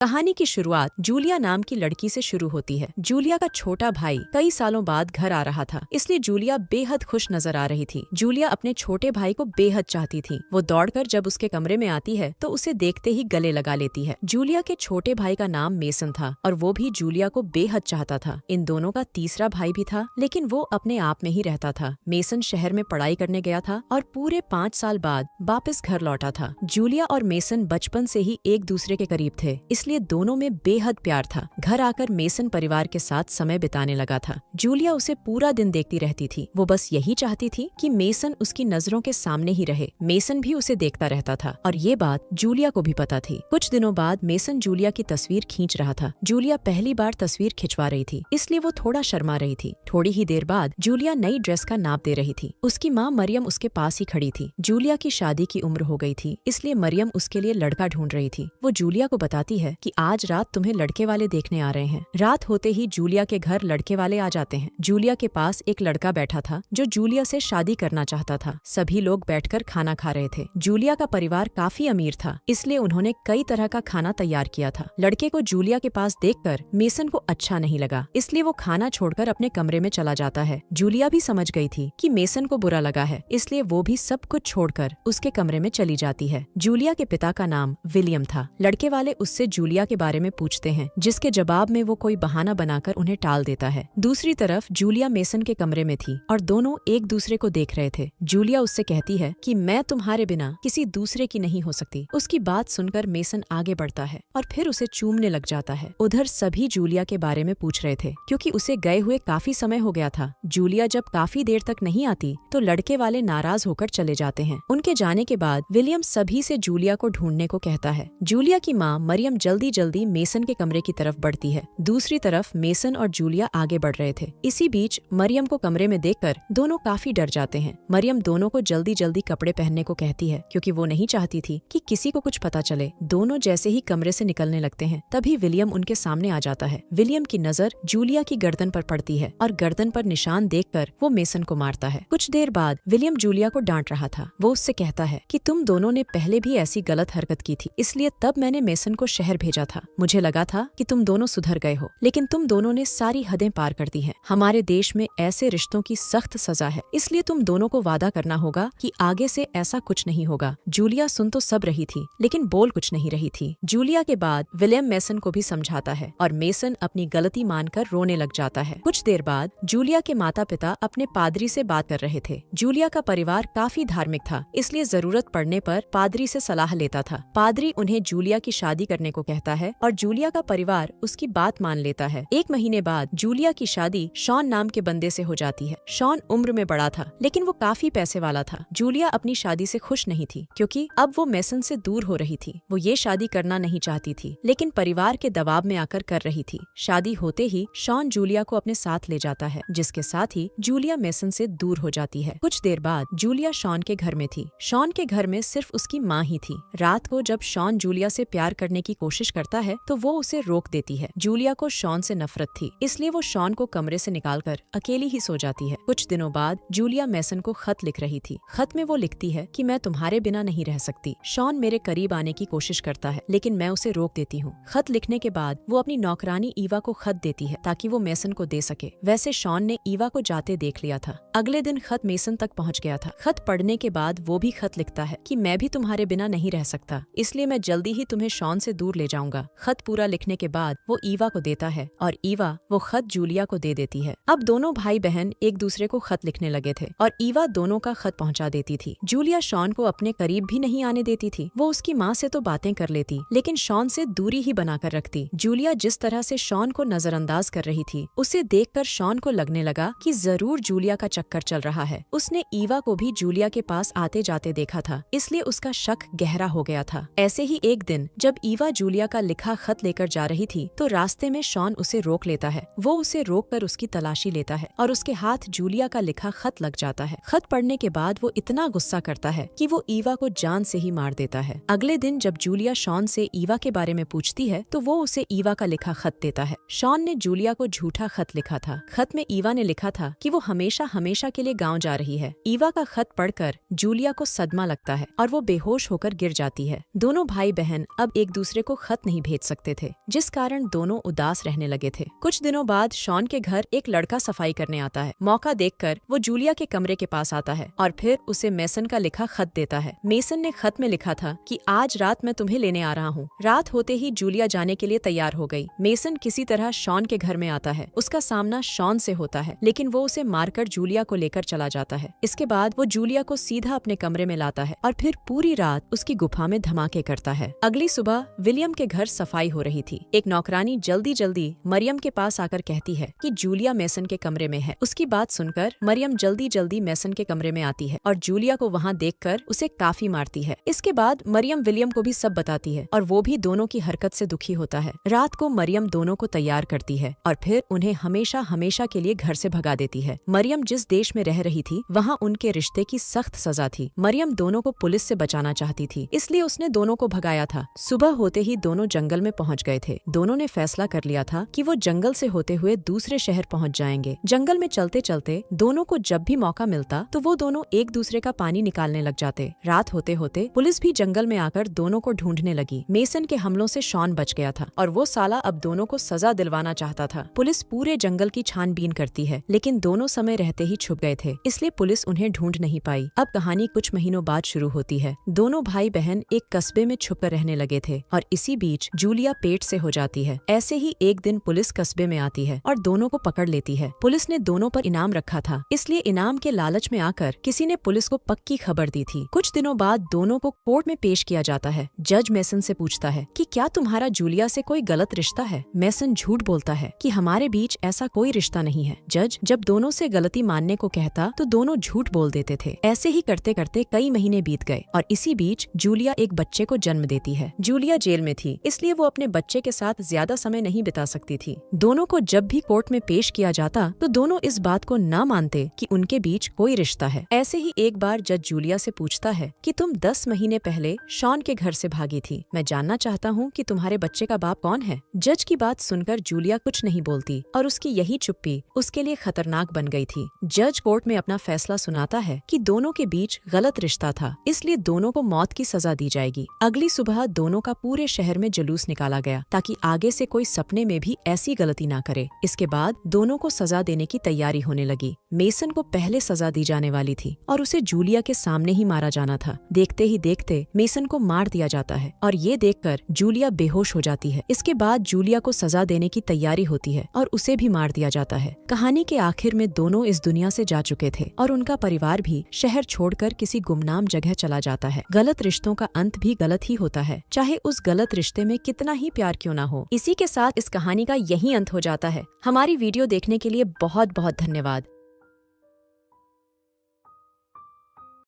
कहानी की शुरुआत जूलिया नाम की लड़की से शुरू होती है। जूलिया का छोटा भाई कई सालों बाद घर आ रहा था, इसलिए जूलिया बेहद खुश नजर आ रही थी। जूलिया अपने छोटे भाई को बेहद चाहती थी। वो दौड़कर जब उसके कमरे में आती है तो उसे देखते ही गले लगा लेती है। जूलिया के छोटे भाई का नाम मेसन था और वो भी जूलिया को बेहद चाहता था। इन दोनों का तीसरा भाई भी था, लेकिन वो अपने आप में ही रहता था। मेसन शहर में पढ़ाई करने गया था और पूरे 5 साल बाद वापस घर लौटा था। जूलिया और मेसन बचपन से ही एक दूसरे के करीब थे, इसलिए दोनों में बेहद प्यार था। घर आकर मेसन परिवार के साथ समय बिताने लगा था। जूलिया उसे पूरा दिन देखती रहती थी। वो बस यही चाहती थी कि मेसन उसकी नजरों के सामने ही रहे। मेसन भी उसे देखता रहता था और ये बात जूलिया को भी पता थी। कुछ दिनों बाद मेसन जूलिया की तस्वीर खींच रहा था। जूलिया पहली बार तस्वीर खिंचवा रही थी, इसलिए वो थोड़ा शर्मा रही थी। थोड़ी ही देर बाद जूलिया नई ड्रेस का नाप दे रही थी। उसकी माँ मरियम उसके पास ही खड़ी थी। जूलिया की शादी की उम्र हो गई थी, इसलिए मरियम उसके लिए लड़का ढूंढ रही थी। वो जूलिया को बताती है कि आज रात तुम्हें लड़के वाले देखने आ रहे हैं। रात होते ही जूलिया के घर लड़के वाले आ जाते हैं। जूलिया के पास एक लड़का बैठा था जो जूलिया से शादी करना चाहता था। सभी लोग बैठकर खाना खा रहे थे। जूलिया का परिवार काफी अमीर था, इसलिए उन्होंने कई तरह का खाना तैयार किया था। लड़के को जूलिया के पास देखकर मेसन को अच्छा नहीं लगा, इसलिए वो खाना छोड़कर अपने कमरे में चला जाता है। जूलिया भी समझ गई थी कि मेसन को बुरा लगा है, इसलिए वो भी सब कुछ छोड़कर उसके कमरे में चली जाती है। जूलिया के पिता का नाम विलियम था। लड़के वाले उससे जूलिया के बारे में पूछते हैं, जिसके जवाब में वो कोई बहाना बनाकर उन्हें टाल देता है। दूसरी तरफ जूलिया मेसन के कमरे में थी और दोनों एक दूसरे को देख रहे थे। जूलिया उससे कहती है कि मैं तुम्हारे बिना किसी दूसरे की नहीं हो सकती। उसकी बात सुनकर मेसन आगे बढ़ता है और फिर उसे चूमने लग जाता है। उधर सभी जूलिया के बारे में पूछ रहे थे, क्योंकि उसे गए हुए काफी समय हो गया था। जूलिया जब काफी देर तक नहीं आती तो लड़के वाले नाराज होकर चले जाते हैं। उनके जाने के बाद विलियम सभी से जूलिया को ढूंढने को कहता है। जूलिया की माँ मरियम जल्दी जल्दी मेसन के कमरे की तरफ बढ़ती है। दूसरी तरफ मेसन और जूलिया आगे बढ़ रहे थे। इसी बीच मरियम को कमरे में देखकर दोनों काफी डर जाते हैं। मरियम दोनों को जल्दी जल्दी कपड़े पहनने को कहती है, क्योंकि वो नहीं चाहती थी कि किसी को कुछ पता चले। दोनों जैसे ही कमरे से निकलने लगते हैं, तभी विलियम उनके सामने आ जाता है। विलियम की नजर जूलिया की गर्दन पर पड़ती है और गर्दन पर निशान देखकर वो मेसन को मारता है। कुछ देर बाद विलियम जूलिया को डांट रहा था। वो उससे कहता है कि तुम दोनों ने पहले भी ऐसी गलत हरकत की थी, इसलिए तब मैंने मेसन को शहर भेजा था। मुझे लगा था कि तुम दोनों सुधर गए हो, लेकिन तुम दोनों ने सारी हदें पार कर दी हैं। हमारे देश में ऐसे रिश्तों की सख्त सजा है, इसलिए तुम दोनों को वादा करना होगा कि आगे से ऐसा कुछ नहीं होगा। जूलिया सुन तो सब रही थी, लेकिन बोल कुछ नहीं रही थी। जूलिया के बाद विलियम मेसन को भी समझाता है और मेसन अपनी गलती मानकर रोने लग जाता है। कुछ देर बाद जूलिया के माता पिता अपने पादरी से बात कर रहे थे। जूलिया का परिवार काफी धार्मिक था, इसलिए जरूरत पड़ने पर पादरी से सलाह लेता था। पादरी उन्हें जूलिया की शादी करने को कहता है और जूलिया का परिवार उसकी बात मान लेता है। 1 महीने बाद जूलिया की शादी शॉन नाम के बंदे से हो जाती है। शॉन उम्र में बड़ा था, लेकिन वो काफी पैसे वाला था। जूलिया अपनी शादी से खुश नहीं थी, क्योंकि अब वो मेसन से दूर हो रही थी। वो ये शादी करना नहीं चाहती थी, लेकिन परिवार के दबाव में आकर कर रही थी। शादी होते ही शॉन जूलिया को अपने साथ ले जाता है, जिसके साथ ही जूलिया मेसन से दूर हो जाती है। कुछ देर बाद जूलिया शॉन के घर में थी। शॉन के घर में सिर्फ उसकी माँ ही थी। रात को जब शॉन जूलिया से प्यार करने की कोशिश करता है तो वो उसे रोक देती है। जूलिया को शॉन से नफरत थी, इसलिए वो शॉन को कमरे से निकालकर अकेली ही सो जाती है। कुछ दिनों बाद जूलिया मेसन को खत लिख रही थी। खत में वो लिखती है कि मैं तुम्हारे बिना नहीं रह सकती। शॉन मेरे करीब आने की कोशिश करता है, लेकिन मैं उसे रोक देती हूँ। खत लिखने के बाद वो अपनी नौकरानी ईवा को खत देती है ताकि वो मेसन को दे सके। वैसे शॉन ने ईवा को जाते देख लिया था। अगले दिन खत मेसन तक पहुँच गया था। खत पढ़ने के बाद वो भी खत लिखता है कि मैं भी तुम्हारे बिना नहीं रह सकता, इसलिए मैं जल्दी ही तुम्हें शॉन से दूर ले जाऊंगा। खत पूरा लिखने के बाद वो ईवा को देता है और ईवा वो खत जूलिया को दे देती है। अब दोनों भाई बहन एक दूसरे को खत लिखने लगे थे और ईवा दोनों का खत पहुंचा देती थी। जूलिया शॉन को अपने करीब भी नहीं आने देती थी। वो उसकी माँ से तो बातें कर लेती, लेकिन शॉन से दूरी ही बनाकर रखती। जूलिया जिस तरह से शॉन को नजरअंदाज कर रही थी, उसे देखकर शॉन को लगने लगा कि जरूर जूलिया का चक्कर चल रहा है। उसने ईवा को भी जूलिया के पास आते जाते देखा था, इसलिए उसका शक गहरा हो गया था। ऐसे ही एक दिन जब ईवा जूलिया का लिखा खत लेकर जा रही थी तो रास्ते में शॉन उसे रोक लेता है। वो उसे रोककर उसकी तलाशी लेता है और उसके हाथ जूलिया का लिखा खत लग जाता है। खत पढ़ने के बाद वो इतना गुस्सा करता है कि वो ईवा को जान से ही मार देता है। अगले दिन जब जूलिया शॉन से ईवा के बारे में पूछती है तो वो उसे ईवा का लिखा खत देता है। शॉन ने जूलिया को झूठा खत लिखा था। खत में ईवा ने लिखा था कि वो हमेशा हमेशा के लिए गाँव जा रही है। ईवा का खत पढ़कर जूलिया को सदमा लगता है और वो बेहोश होकर गिर जाती है। दोनों भाई बहन अब एक दूसरे को खत नहीं भेज सकते थे, जिस कारण दोनों उदास रहने लगे थे। कुछ दिनों बाद शॉन के घर एक लड़का सफाई करने आता है। मौका देखकर वो जूलिया के कमरे के पास आता है और फिर उसे मेसन का लिखा खत देता है। मेसन ने खत में लिखा था कि आज रात मैं तुम्हें लेने आ रहा हूँ। रात होते ही जूलिया जाने के लिए तैयार हो गई। मेसन किसी तरह शॉन के घर में आता है। उसका सामना शॉन से होता है, लेकिन वो उसे मारकर जूलिया को लेकर चला जाता है। इसके बाद वो जूलिया को सीधा अपने कमरे में लाता है और फिर पूरी रात उसकी गुफा में धमाके करता है। अगली सुबह विलियम के घर सफाई हो रही थी। एक नौकरानी जल्दी जल्दी मरियम के पास आकर कहती है कि जूलिया मेसन के कमरे में है। उसकी बात सुनकर मरियम जल्दी जल्दी मेसन के कमरे में आती है और जूलिया को वहाँ देखकर उसे काफी मारती है। इसके बाद मरियम विलियम को भी सब बताती है और वो भी दोनों की हरकत से दुखी होता है। रात को मरियम दोनों को तैयार करती है और फिर उन्हें हमेशा हमेशा के लिए घर से भगा देती है। मरियम जिस देश में रह रही थी वहाँ उनके रिश्ते की सख्त सजा थी। मरियम दोनों को पुलिस से बचाना चाहती थी, इसलिए उसने दोनों को भगाया था। सुबह होते ही दोनों जंगल में पहुँच गए थे। दोनों ने फैसला कर लिया था कि वो जंगल से होते हुए दूसरे शहर पहुँच जाएंगे। जंगल में चलते चलते दोनों को जब भी मौका मिलता तो वो दोनों एक दूसरे का पानी निकालने लग जाते। रात होते होते पुलिस भी जंगल में आकर दोनों को ढूंढने लगी। मेसन के हमलों से शॉन बच गया था और वो साला अब दोनों को सजा दिलवाना चाहता था। पुलिस पूरे जंगल की छानबीन करती है, लेकिन दोनों समय रहते ही छुप गए थे, इसलिए पुलिस उन्हें ढूंढ नहीं पाई। अब कहानी कुछ महीनों बाद शुरू होती है। दोनों भाई बहन एक कस्बे में छुपकर रहने लगे थे और इसी बीच जूलिया पेट से हो जाती है। ऐसे ही एक दिन पुलिस कस्बे में आती है और दोनों को पकड़ लेती है। पुलिस ने दोनों पर इनाम रखा था, इसलिए इनाम के लालच में आकर किसी ने पुलिस को पक्की खबर दी थी। कुछ दिनों बाद दोनों को कोर्ट में पेश किया जाता है। जज मेसन से पूछता है कि क्या तुम्हारा जूलिया से कोई गलत रिश्ता है। मेसन झूठ बोलता है कि हमारे बीच ऐसा कोई रिश्ता नहीं है। जज जब दोनों से गलती मानने को कहता तो दोनों झूठ बोल देते थे। ऐसे ही करते करते कई महीने बीत गए और इसी बीच जूलिया एक बच्चे को जन्म देती है। जूलिया जेल में थी, इसलिए वो अपने बच्चे के साथ ज्यादा समय नहीं बिता सकती थी। दोनों को जब भी कोर्ट में पेश किया जाता तो दोनों इस बात को न मानते कि उनके बीच कोई रिश्ता है। ऐसे ही एक बार जज जूलिया से पूछता है कि तुम 10 महीने पहले शॉन के घर से भागी थी। मैं जानना चाहता हूँ कि तुम्हारे बच्चे का बाप कौन है। जज की बात सुनकर जूलिया कुछ नहीं बोलती और उसकी यही चुप्पी उसके लिए खतरनाक बन गई थी। जज कोर्ट में अपना फैसला सुनाता है कि दोनों के बीच गलत रिश्ता था, इसलिए दोनों को मौत की सजा दी जाएगी। अगली सुबह दोनों का पूरे शहर में जुलूस निकाला गया ताकि आगे से कोई सपने में भी ऐसी गलती ना करे। इसके बाद दोनों को सजा देने की तैयारी होने लगी। मेसन को पहले सजा दी जाने वाली थी और उसे जूलिया के सामने ही मारा जाना था। देखते ही देखते मेसन को मार दिया जाता है और ये देखकर जूलिया बेहोश हो जाती है। इसके बाद जूलिया को सजा देने की तैयारी होती है और उसे भी मार दिया जाता है। कहानी के आखिर में दोनों इस दुनिया से जा चुके थे और उनका परिवार भी शहर छोड़कर किसी गुमनाम जगह चला जाता है। गलत रिश्तों का अंत भी गलत ही होता है, चाहे उस गलत रिश्ते में कितना ही प्यार क्यों ना हो। इसी के साथ इस कहानी का यही अंत हो जाता है। हमारी वीडियो देखने के लिए बहुत बहुत धन्यवाद।